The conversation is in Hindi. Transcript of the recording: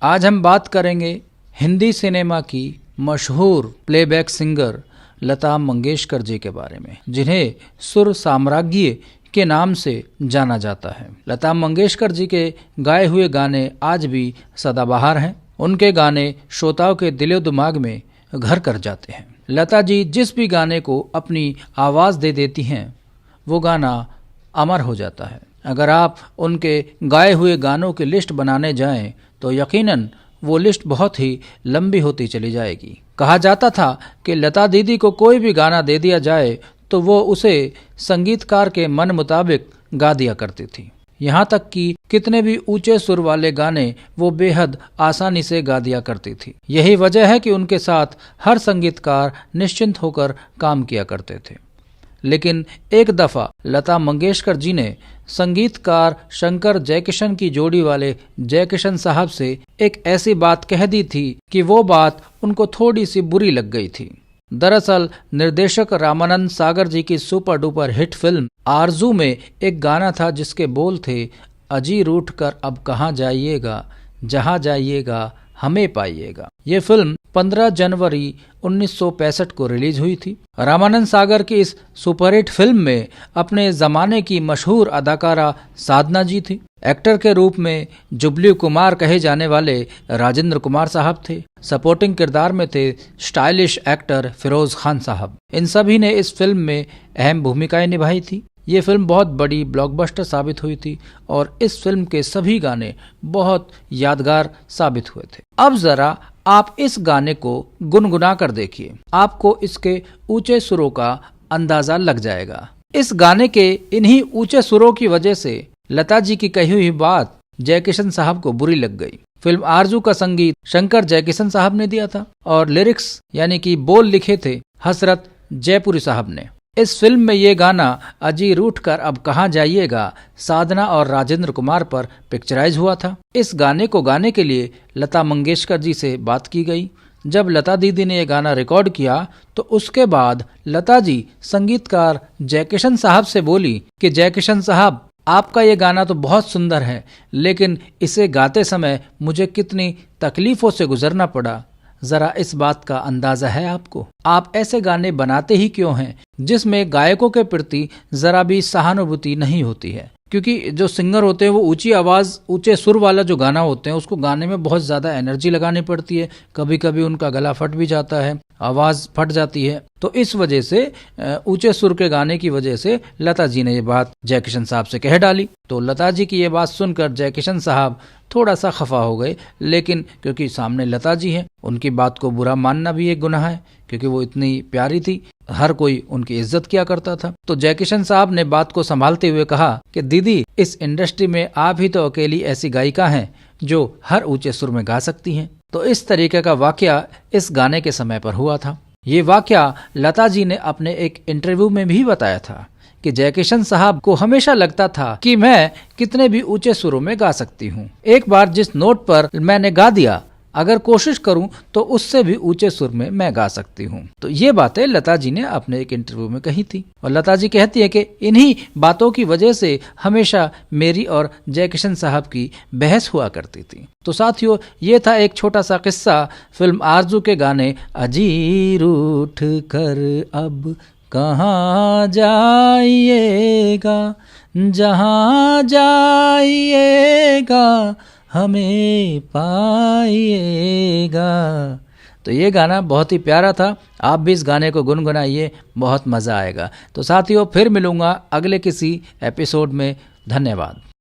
आज हम बात करेंगे हिंदी सिनेमा की मशहूर प्लेबैक सिंगर लता मंगेशकर जी के बारे में, जिन्हें सुर साम्राज्ञी के नाम से जाना जाता है। लता मंगेशकर जी के गाए हुए गाने आज भी सदाबहार हैं। उनके गाने श्रोताओं के दिलो दिमाग में घर कर जाते हैं। लता जी जिस भी गाने को अपनी आवाज़ दे देती हैं, वो गाना अमर हो जाता है। अगर आप उनके गाए हुए गानों की लिस्ट बनाने जाएं, तो यकीनन वो लिस्ट बहुत ही लंबी होती चली जाएगी। कहा जाता था कि लता दीदी को कोई भी गाना दे दिया जाए तो वो उसे संगीतकार के मन मुताबिक गा दिया करती थी। यहाँ तक कि कितने भी ऊंचे सुर वाले गाने वो बेहद आसानी से गा दिया करती थी। यही वजह है कि उनके साथ हर संगीतकार निश्चिंत होकर काम किया करते थे। लेकिन एक दफ़ा लता मंगेशकर जी ने संगीतकार शंकर जयकिशन की जोड़ी वाले जयकिशन साहब से एक ऐसी बात कह दी थी कि वो बात उनको थोड़ी सी बुरी लग गई थी। दरअसल निर्देशक रामानंद सागर जी की सुपर डुपर हिट फिल्म आरजू में एक गाना था जिसके बोल थे, अजी रूठ कर अब कहाँ जाइएगा, जहाँ जाइएगा हमें पाइएगा। ये फिल्म 15 जनवरी 1965 को रिलीज हुई थी। रामानंद सागर की इस सुपरहिट फिल्म में अपने जमाने की मशहूर अदाकारा साधना जी थी। एक्टर के रूप में जुबली कुमार कहे जाने वाले राजेंद्र कुमार साहब थे। सपोर्टिंग किरदार में थे स्टाइलिश एक्टर फिरोज खान साहब। इन सभी ने इस फिल्म में अहम भूमिकाएं निभाई थी। ये फिल्म बहुत बड़ी ब्लॉकबस्टर साबित हुई थी और इस फिल्म के सभी गाने बहुत यादगार साबित हुए थे। अब जरा आप इस गाने को गुनगुना कर देखिए, आपको इसके ऊंचे सुरों का अंदाजा लग जाएगा। इस गाने के इन्हीं ऊंचे सुरों की वजह से लता जी की कही हुई बात जयकिशन साहब को बुरी लग गई। फिल्म आरजू का संगीत शंकर जयकिशन साहब ने दिया था और लिरिक्स यानी कि बोल लिखे थे हसरत जयपुरी साहब ने। इस फिल्म में ये गाना अजी रूठ कर अब कहाँ जाइएगा साधना और राजेंद्र कुमार पर पिक्चराइज हुआ था। इस गाने को गाने के लिए लता मंगेशकर जी से बात की गई। जब लता दीदी ने ये गाना रिकॉर्ड किया तो उसके बाद लता जी संगीतकार जयकिशन साहब से बोली कि जयकिशन साहब, आपका ये गाना तो बहुत सुंदर है, लेकिन इसे गाते समय मुझे कितनी तकलीफों से गुजरना पड़ा, जरा इस बात का अंदाजा है आपको? आप ऐसे गाने बनाते ही क्यों हैं जिसमें गायकों के प्रति जरा भी सहानुभूति नहीं होती है? क्योंकि जो सिंगर होते हैं वो ऊंची आवाज, ऊंचे सुर वाला जो गाना होते हैं उसको गाने में बहुत ज्यादा एनर्जी लगानी पड़ती है। कभी कभी उनका गला फट भी जाता है, आवाज फट जाती है। तो इस वजह से ऊंचे सुर के गाने की वजह से लता जी ने ये बात जयकिशन साहब से कह डाली। तो लता जी की ये बात सुनकर जयकिशन साहब थोड़ा सा खफा हो गए, लेकिन क्योंकि सामने लता जी हैं, उनकी बात को बुरा मानना भी एक गुनाह है, क्योंकि वो इतनी प्यारी थी, हर कोई उनकी इज्जत किया करता था। तो जयकिशन साहब ने बात को संभालते हुए कहा कि दीदी, इस इंडस्ट्री में आप ही तो अकेली ऐसी गायिका हैं जो हर ऊंचे सुर में गा सकती हैं। तो इस तरीके का वाकया इस गाने के समय पर हुआ था। ये वाकया लता जी ने अपने एक इंटरव्यू में भी बताया था कि जयकिशन साहब को हमेशा लगता था कि मैं कितने भी ऊंचे सुरों में गा सकती हूँ। एक बार जिस नोट पर मैंने गा दिया, अगर कोशिश करूं तो उससे भी ऊंचे सुर में मैं गा सकती हूं। तो ये बातें लता जी ने अपने एक इंटरव्यू में कही थी और लता जी कहती है कि इन्हीं बातों की वजह से हमेशा मेरी और जयकिशन साहब की बहस हुआ करती थी। तो साथियों, ये था एक छोटा सा किस्सा फिल्म आरजू के गाने अजी रूठ कर अब कहाँ जाइएगा, जहाँ जाइएगा हमें पाइएगा। तो ये गाना बहुत ही प्यारा था। आप भी इस गाने को गुनगुनाइए, बहुत मज़ा आएगा। तो साथियों, फिर मिलूंगा अगले किसी एपिसोड में। धन्यवाद।